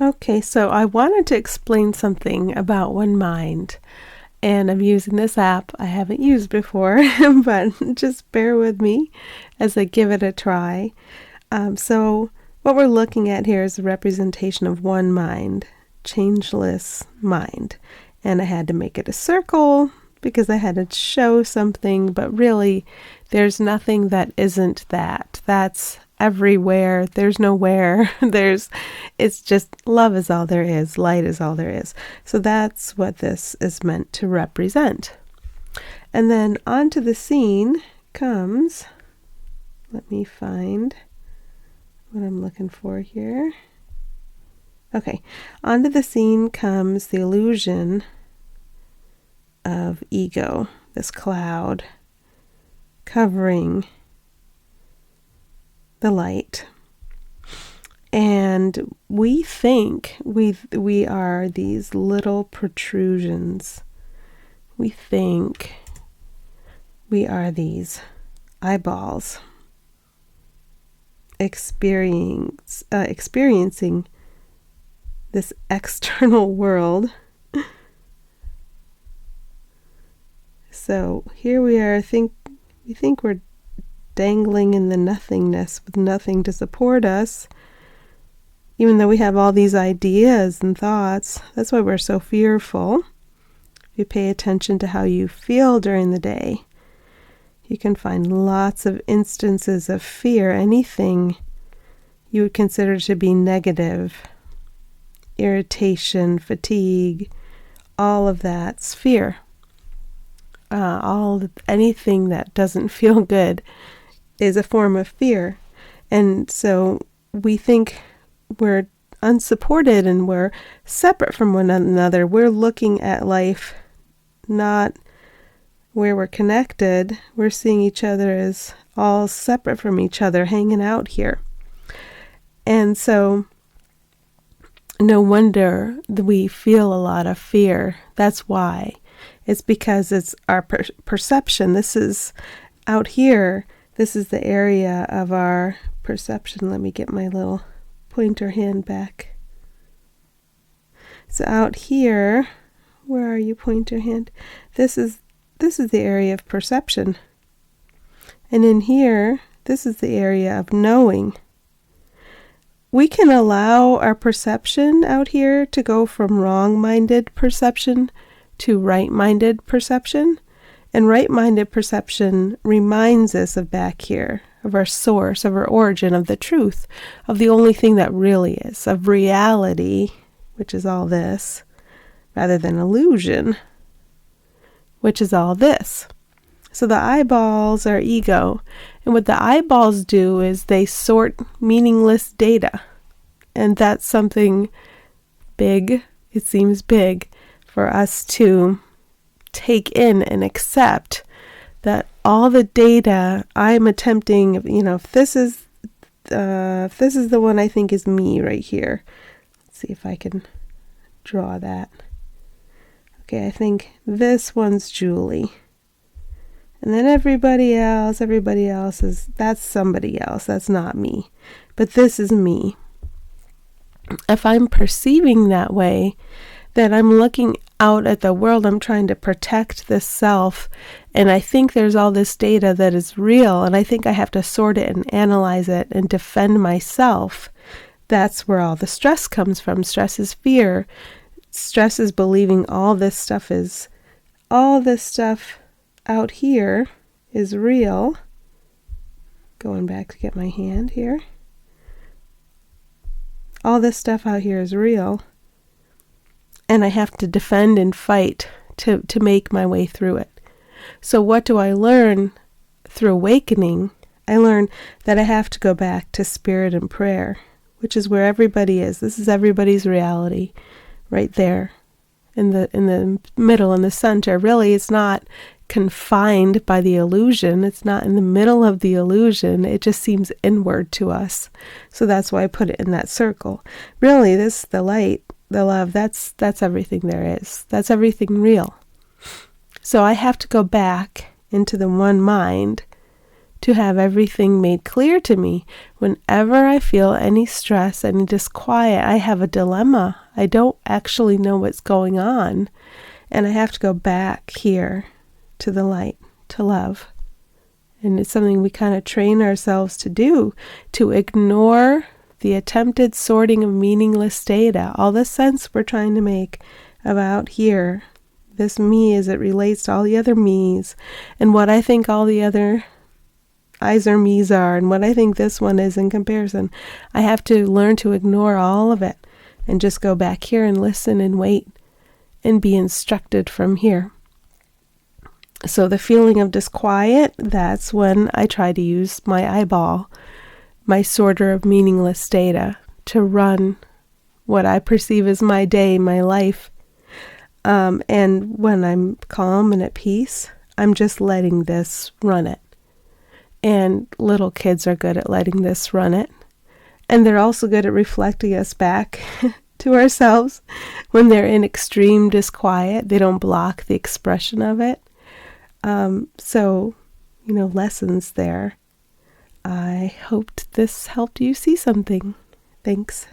Okay, so I wanted to explain something about one mind, and I'm using this app I haven't used before, but just bear with me as I give it a try. So what we're looking at here is a representation of one mind, changeless mind. And I had to make it a circle because I had to show something, but really there's nothing that isn't that. That's everywhere. There's nowhere. It's just love is all there is. Light is all there is. So that's what this is meant to represent. And then onto the scene comes, let me find what I'm looking for here. Okay, onto the scene comes the illusion of ego, this cloud covering the light. And we think we are these little protrusions. We think we are these eyeballs experiencing this external world. So here we are, we think we're dangling in the nothingness with nothing to support us, even though we have all these ideas and thoughts. That's why we're so fearful. If you pay attention to how you feel during the day, you can find lots of instances of fear, anything you would consider to be negative, irritation, fatigue, all of that's fear. Anything that doesn't feel good is a form of fear. And so we think we're unsupported and we're separate from one another. We're looking at life not where we're connected. We're seeing each other as all separate from each other, hanging out here. And so no wonder that we feel a lot of fear. That's why. It's because it's our perception. This is out here. This is the area of our perception. Let me get my little pointer hand back. So out here, where are you, pointer hand? This is the area of perception. And in here, this is the area of knowing. We can allow our perception out here to go from wrong-minded perception to right-minded perception. And right-minded perception reminds us of back here, of our source, of our origin, of the truth, of the only thing that really is, of reality, which is all this, rather than illusion, which is all this. So the eyeballs are ego. And what the eyeballs do is they sort meaningless data. And that's something big, it seems big, for us to take in and accept that all the data I'm attempting, if this is the one I think is me right here. Let's see if I can draw that. Okay, I think this one's Julie. And then everybody else that's somebody else. That's not me. But this is me. If I'm perceiving that way, then I'm looking out at the world. I'm trying to protect this self. And I think there's all this data that is real. And I think I have to sort it and analyze it and defend myself. That's where all the stress comes from. Stress is fear. Stress is believing all this stuff out here is real. Going back to get my hand here. All this stuff out here is real. And I have to defend and fight to make my way through it. So what do I learn through awakening? I learn that I have to go back to spirit and prayer, which is where everybody is. This is everybody's reality right there in the middle, in the center. Really, it's not confined by the illusion. It's not in the middle of the illusion. It just seems inward to us. So that's why I put it in that circle. Really, the light, the love, that's everything there is. That's everything real. So I have to go back into the one mind to have everything made clear to me. Whenever I feel any stress, any disquiet, I have a dilemma. I don't actually know what's going on. And I have to go back here to the light, to love. And it's something we kind of train ourselves to do, to ignore the attempted sorting of meaningless data, all the sense we're trying to make about here, this me as it relates to all the other me's, and what I think all the other I's or me's are, and what I think this one is in comparison. I have to learn to ignore all of it and just go back here and listen and wait and be instructed from here. So the feeling of disquiet, that's when I try to use my eyeball, my sorter of meaningless data, to run what I perceive as my day, my life. And when I'm calm and at peace, I'm just letting this run it. And little kids are good at letting this run it. And they're also good at reflecting us back to ourselves when they're in extreme disquiet. They don't block the expression of it. So, lessons there. I hoped this helped you see something. Thanks.